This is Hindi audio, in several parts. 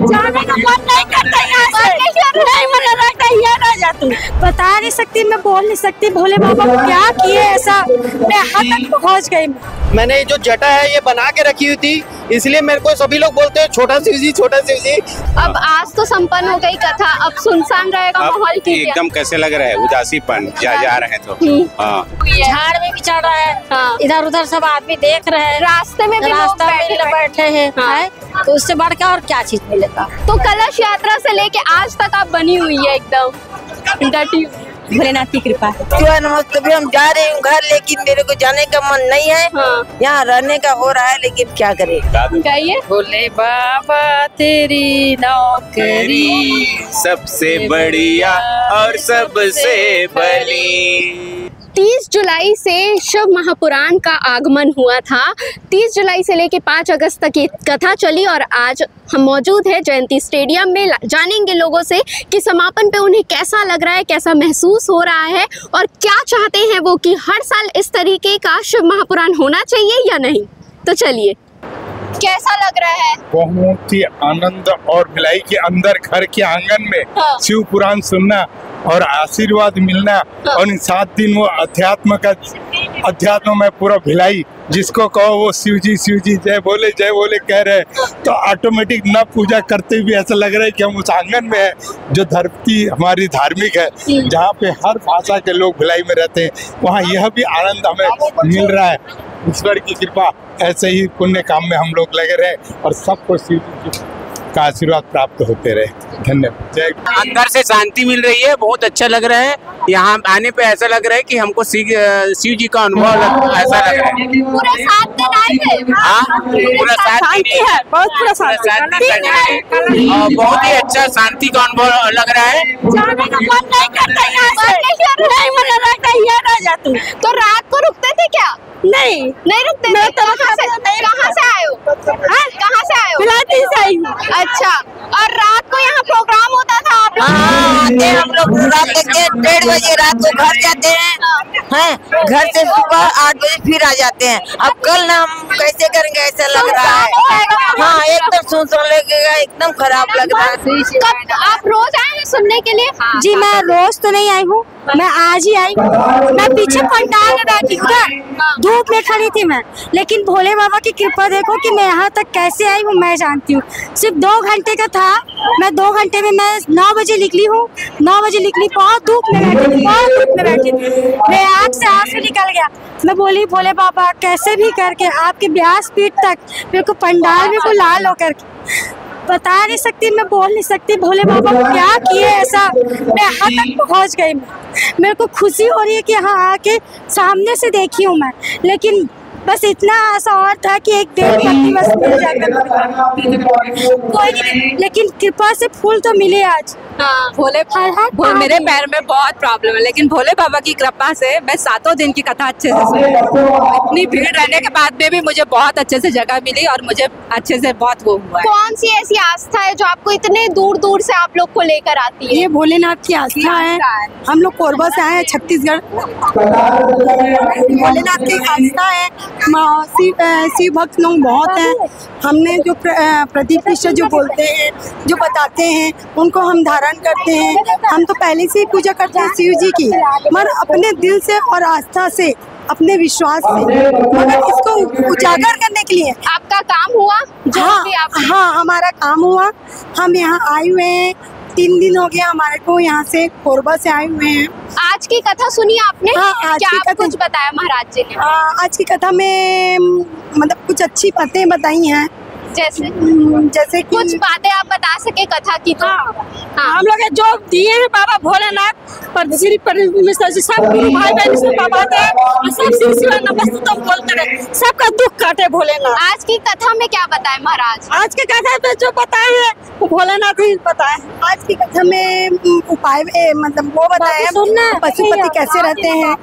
जाने का मन नहीं करता यहाँ से, नहीं मन लगता ये ना जा तू। बता नहीं सकती, मैं बोल नहीं सकती भोले बाबा क्या किए ऐसा, मैं हद तक पहुँच गई। मैंने जो जटा है ये बना के रखी हुई थी, इसलिए मेरे को सभी लोग बोलते हैं छोटा शिव जी, छोटा शिव जी। अब आज तो संपन्न हो गई कथा, अब सुनसान रहेगा माहौल की। एकदम कैसे लग रहा है, उदासीपन जा रहे हैं तो। हाँ। झाड़ में भी चढ़ रहा है, हाँ। इधर उधर सब आदमी देख रहे हैं, रास्ते में भी रास्ता में बैठे हैं, हाँ। तो उससे बढ़ के और क्या चीज मिलेगा। तो कलश यात्रा से लेके आज तक आप बनी हुई है एकदम डटी। भोलेनाथ की कृपा है। नमस्ते, भी हम जा रहे हैं घर, लेकिन मेरे को जाने का मन नहीं है। हाँ। यहाँ रहने का हो रहा है, लेकिन क्या करें। कहिए। भोले बाबा तेरी नौकरी सबसे बढ़िया और सबसे भली। 30 जुलाई से शिव महापुराण का आगमन हुआ था। 30 जुलाई से लेके 5 अगस्त तक ये कथा चली और आज हम मौजूद है जयंती स्टेडियम में। जानेंगे लोगों से कि समापन पे उन्हें कैसा लग रहा है, कैसा महसूस हो रहा है और क्या चाहते हैं वो कि हर साल इस तरीके का शिव महापुराण होना चाहिए या नहीं। तो चलिए, कैसा लग रहा है? बहुत ही आनंद और भिलाई के अंदर घर के आंगन में हाँ। शिव पुराण सुनना और आशीर्वाद मिलना, हाँ। और इन 7 दिन वो अध्यात्म में पूरा भिलाई, जिसको कहो वो शिव जी जय बोले कह रहे, तो ऑटोमेटिक न पूजा करते भी ऐसा लग रहा है कि हम उस आंगन में है जो धरती हमारी धार्मिक है, जहाँ पे हर भाषा के लोग भिलाई में रहते हैं। वहाँ यह भी आनंद हमें मिल रहा है। ईश्वर की कृपा, ऐसे ही पुण्य काम में हम लोग लगे रहे और सबको शिव जी का आशीर्वाद प्राप्त होते रहे। धन्यवाद। जय। अंदर से शांति मिल रही है, बहुत अच्छा लग रहा है। यहाँ आने पे ऐसा लग रहा है कि हमको शिव जी का अनुभव ऐसा लग रहा है। पूरा 7 दिन आए थे। हाँ, पूरा 7 दिन है, बहुत शांति और बहुत ही अच्छा शांति का अनुभव लग रहा है। जाने का मन नहीं करता यहाँ से, नहीं मन लगता ये ना जा तू। तो रात को रुकते थे क्या? नहीं रुकते थे। कहाँ से आए हो? कहाँ से आए हो? बिलाती से आई हूँ। अच्छा, और रात को यहाँ प्रोग्राम होता था आप लोग? हाँ, हम लोग रात के 1:30 बजे रात को घर जाते हैं, घर से सुबह 8 बजे फिर आ जाते हैं। अब कल ना हम कैसे करेंगे, ऐसा लग रहा है। हाँ, एकदम सुनसान लगेगा, एकदम खराब लग रहा है। कब आप रोज आए हैं सुनने के लिए? जी मैं रोज तो नहीं आई हूँ, मैं आज ही आई। मैं पीछे पंडाल में बैठी हूँ, धूप में खड़ी थी मैं, लेकिन भोले बाबा की कृपा देखो कि मैं यहाँ तक कैसे आई हूँ मैं जानती हूँ। सिर्फ 2 घंटे का था, मैं 2 घंटे में मैं 9 बजे निकली हूँ। 9 बजे निकली, बहुत धूप में बैठी थी, बहुत धूप में बैठी थी। मेरे आँख से आंसू निकल गया। मैं बोली भोले बाबा कैसे भी करके आपके व्यास पीठ तक मेरे को पंडाल में को लाल होकर बता नहीं सकती, मैं बोल नहीं सकती भोले बाबा क्या किए ऐसा, मैं हद तक पहुँच गई। मेरे को खुशी हो रही है कि यहाँ आके सामने से देखी हूँ मैं, लेकिन बस इतना आशा और था कि एक 1.5 पत्ती बस मिल जाकर, कोई नहीं, लेकिन कृपा से फूल तो मिले आज। हाँ। मेरे पैर में बहुत प्रॉब्लम है, लेकिन भोले बाबा की कृपा से मैं 7 दिन की कथा अच्छे से सुनी। इतनी भीड़ रहने के बाद में भी मुझे बहुत अच्छे से जगह मिली और मुझे अच्छे से बहुत वो हुआ है। कौन सी ऐसी आस्था है जो आपको इतने दूर दूर से आप लोग को लेकर आती है? ये भोलेनाथ की आस्था है। हम लोग कोरबा से आए हैं, छत्तीसगढ़। भोलेनाथ की आस्था है, शिव भक्त लोग बहुत हैं। हमने जो प्रदीप मिश्र जो बोलते हैं, जो बताते हैं, उनको हम धारण करते हैं। हम तो पहले से ही पूजा करते हैं शिव जी की, मगर अपने दिल से और आस्था से, अपने विश्वास से, मगर इसको उजागर करने के लिए। आपका काम हुआ? हाँ, हमारा काम हुआ। हम यहाँ आए हुए हैं, 3 दिन हो गया हमारे को, यहाँ से कोरबा से आए हुए हैं। आज की कथा सुनी आपने? हाँ, आज क्या की कथा कुछ बताया महाराज जी ने? आज की कथा में मतलब कुछ अच्छी बातें बताई हैं, जैसे कुछ बातें आप बता सके कथा की तो? हाँ। हम लोग जो दिए हैं बाबा भोलेनाथ पर श्री मिश्र जी, सब भाई बहन से बाबा और सब सिलसिला नमस्तुतम बोलते रहे, सबका दुख काटे भोलेनाथ। आज की कथा में क्या बताए महाराज? आज की कथा में जो बताए हैं वो भोलेनाथ ही बताए। आज की कथा में उपाय मतलब वो बताए हैं, पशुपति कैसे रहते हैं।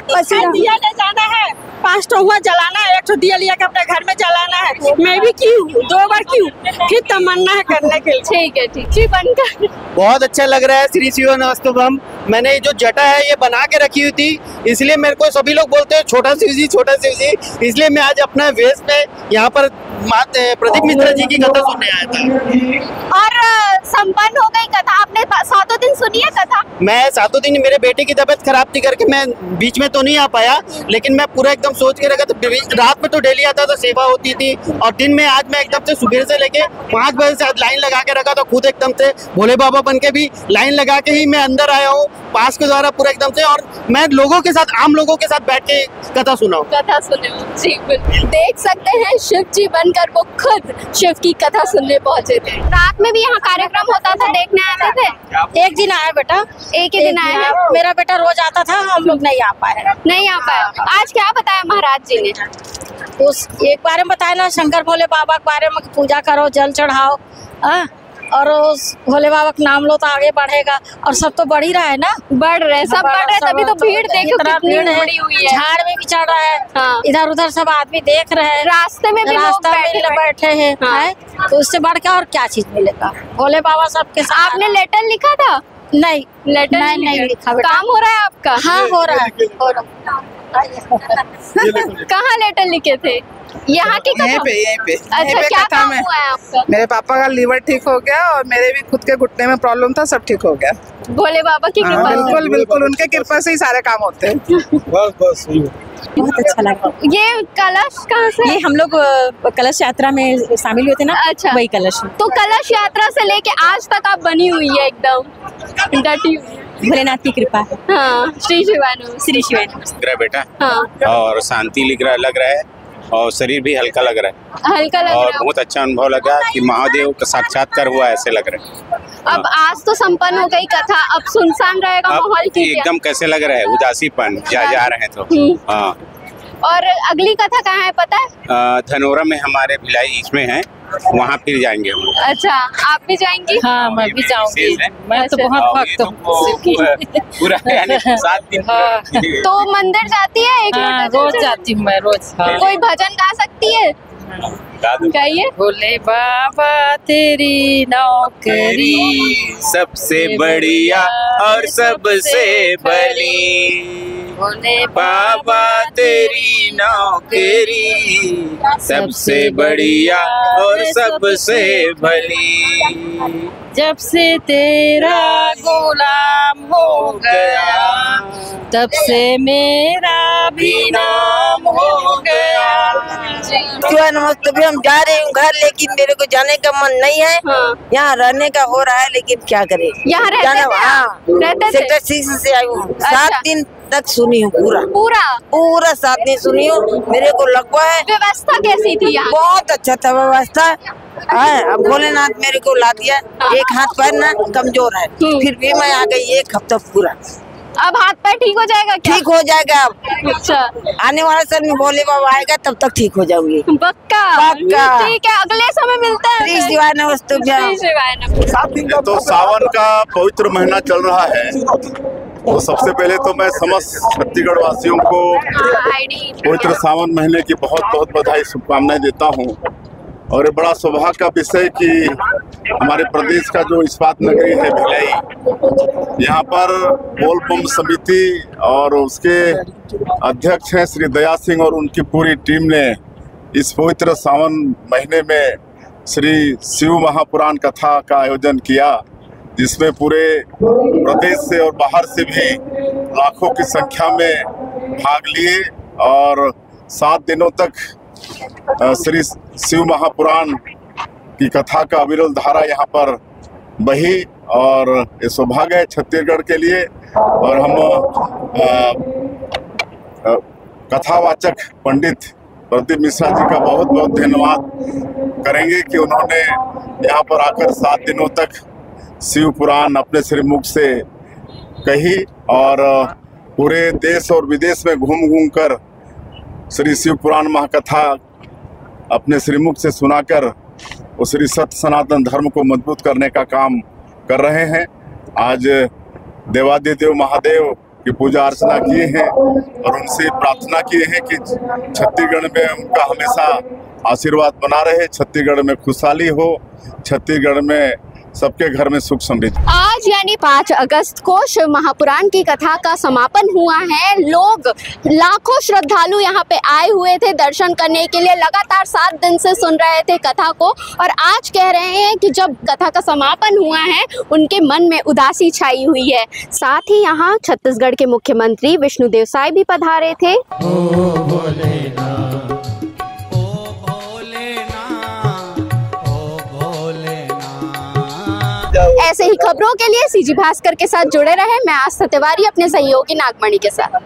पशु दिया ले जाना है, 5 टहुआ जलाना है, 1 दिया लिया के अपने घर में जलाना है। मैं भी की हूँ, 2 बार की हूँ, फिर तमन्ना है करने के लिए। ठीक है, ठीक जी, बनकर बहुत अच्छा लग रहा है। श्री शिव नमस्तुभम। मैंने जो जटा है ये बना के रखी हुई थी, इसलिए मेरे को सभी लोग बोलते हैं छोटा शिव जी, छोटा शिव जी। इसलिए मैं आज अपना वेश में यहाँ पर प्रदीप मिश्रा जी की कथा सुनने आया था। और संपन्न हो गई कथा, आपने सातों दिन सुनी है कथा? मैं सातों दिन, मेरे बेटे की तबीयत खराब थी करके मैं बीच में तो नहीं आ पाया, लेकिन मैं पूरा एकदम सोच के रखा था। रात में तो डेली आता था, सेवा होती थी, और दिन में आज मैं एकदम से सुबह से लेके 5 बजे से लाइन लगा के रखा था। खुद एकदम से भोले बाबा बन के भी लाइन लगा के ही मैं अंदर आया हूँ, पास के द्वारा पूरा एकदम से, और मैं लोगों के साथ, आम लोगों के साथ बैठ के कथा सुना हूँ। कथा सुने हो जी, बिल्कुल। देख सकते हैं शिव जी बनकर वो खुद शिव की कथा सुनने पहुंचे थे। रात में भी यहाँ कार्यक्रम होता था, देखने आते थे? एक दिन आया बेटा, एक ही दिन आए हैं? मेरा बेटा रोज आता था, हम लोग नहीं आ पाए। नहीं आ पाया। आज क्या बताया महाराज जी ने? उस एक बारे में बताया ना, शंकर भोले बाबा के बारे में, पूजा करो, जल चढ़ाओ, और उस भोले बाबा का नाम लो तो आगे बढ़ेगा। और सब तो बढ़ ही रहा है ना, बढ़ रहे, सब बढ़ रहे, तभी तो भीड़ देखो कितनी बड़ी हुई है। झाड़ में भी चढ़ रहा है, हाँ। इधर उधर सब आदमी देख रहे हैं, रास्ते में भी लोग बैठे हैं, हाँ। तो उससे बढ़ के और क्या चीज मिलेगा? भोले बाबा सबके साथ। आपने लेटर लिखा था? नहीं, लेटर नहीं लिखा बेटा। काम हो रहा है आपका? हाँ हो रहा है। कहाँ लेटर लिखे थे? यहाँ की कथा? यहीं पे अच्छा, क्या काम हुआ है आपका? मेरे पापा का लीवर ठीक हो गया और मेरे भी खुद के घुटने में प्रॉब्लम था, सब ठीक हो गया। भोले बाबा की कृपा से? बिल्कुल बिल्कुल, उनके कृपा से ही सारे काम होते हैं। बस बहुत अच्छा लगा। ये कलश कहाँ से? ये हम लोग कलश यात्रा में शामिल हुए थे ना, अच्छा, वही कलश। तो कलश यात्रा से लेके आज तक आप बनी हुई है एकदम डटी हुई। भोलेनाथ की कृपा है। हाँ, श्री शिवानु, श्री शिवानु। लग रहा है बेटा, हाँ, और शांति लग रहा है, और शरीर भी हल्का लग रहा है, हल्का लग और रहा है। बहुत अच्छा अनुभव लगा कि महादेव का साक्षात्कार हुआ ऐसे लग रहा है। अब आज तो संपन्न हो गई कथा, अब सुनसान रहेगा माहौल की क्या? एकदम कैसे लग रहा है, उदासीपन जा रहे हैं तो। हाँ, और अगली कथा कहाँ है पता है? धनोरा में हमारे भिलाई इसमें है, वहाँ फिर जाएंगे हम। अच्छा, आप भी जाएंगी? हाँ, मैं भी जाऊंगी। मैं तो बहुत भक्त हूँ पूरा 7 दिन। तो मंदिर जाती है? एक रोज जाती हूँ मैं, रोज। कोई भजन गा सकती है? गाइए। भोले बाबा तेरी नौकरी सबसे बढ़िया और सबसे भली, भोले बाबा तेरी नौकरी सबसे बढ़िया और सबसे भली, जब से तेरा गुलाम हो गया तब से मेरा भी नाम हो गया। नमस्ते, भी हम जा रहे हैं घर, लेकिन मेरे को जाने का मन नहीं है। हाँ। यहाँ रहने का हो रहा है, लेकिन क्या करें। यहाँ रहते थे? सेक्टर 6 से आई हूँ। अच्छा। 7 दिन तक सुनी हूँ पूरा 7 दिन सुनी हूँ। मेरे को लगवा है। व्यवस्था कैसी थी यहाँ? बहुत अच्छा था व्यवस्था। अब भोलेनाथ मेरे को ला दिया। एक हाथ पैर ना कमजोर है, फिर भी मैं आ गई 1 हफ्ता पूरा। अब हाथ पैर ठीक हो जाएगा क्या? ठीक हो जाएगा अब। अच्छा, आने वाले साल में भोले बाबा आएगा तब तक ठीक हो जाऊंगी। पक्का? पक्का। ठीक है, अगले समय मिलते हैं। श्री शिवाय नमस्ते। श्री शिवाय नमस्ते। ये तो सावन का पवित्र महीना चल रहा है, तो सबसे पहले तो मैं समस्त छत्तीसगढ़ वासियों को पवित्र सावन महीने की बहुत बहुत बधाई, शुभकामनाएं देता हूं। और ये बड़ा सौभाग्य का विषय कि हमारे प्रदेश का जो इस्पात नगरी है भिलाई, यहाँ पर बोल बम समिति और उसके अध्यक्ष हैं श्री दया सिंह और उनकी पूरी टीम ने इस पवित्र सावन महीने में श्री शिव महापुराण कथा का आयोजन किया, जिसमें पूरे प्रदेश से और बाहर से भी लाखों की संख्या में भाग लिए। और 7 दिनों तक श्री शिव महापुराण की कथा का अविरल धारा यहाँ पर बही, और ये सौभाग्य है छत्तीसगढ़ के लिए। और हम कथावाचक पंडित प्रदीप मिश्रा जी का बहुत बहुत धन्यवाद करेंगे कि उन्होंने यहाँ पर आकर 7 दिनों तक शिव पुराण अपने श्रीमुख से कही, और पूरे देश और विदेश में घूम घूम कर श्री शिव पुराण महाकथा अपने श्रीमुख से सुनाकर उस श्री सत्य सनातन धर्म को मजबूत करने का काम कर रहे हैं। आज देवादिदेव महादेव की पूजा अर्चना किए हैं और उनसे प्रार्थना किए हैं कि छत्तीसगढ़ में उनका हमेशा आशीर्वाद बना रहे, छत्तीसगढ़ में खुशहाली हो, छत्तीसगढ़ में सबके घर में सुख समृद्धि। आज यानी 5 अगस्त को शिव महापुराण की कथा का समापन हुआ है। लोग लाखों श्रद्धालु यहाँ पे आए हुए थे दर्शन करने के लिए, लगातार 7 दिन से सुन रहे थे कथा को, और आज कह रहे हैं कि जब कथा का समापन हुआ है उनके मन में उदासी छाई हुई है। साथ ही यहाँ छत्तीसगढ़ के मुख्यमंत्री विष्णुदेव साय भी पधारे थे। ऐसे ही खबरों के लिए सीजी भास्कर के साथ जुड़े रहे। मैं आस्था तिवारी अपने सहयोगी नागमणि के साथ।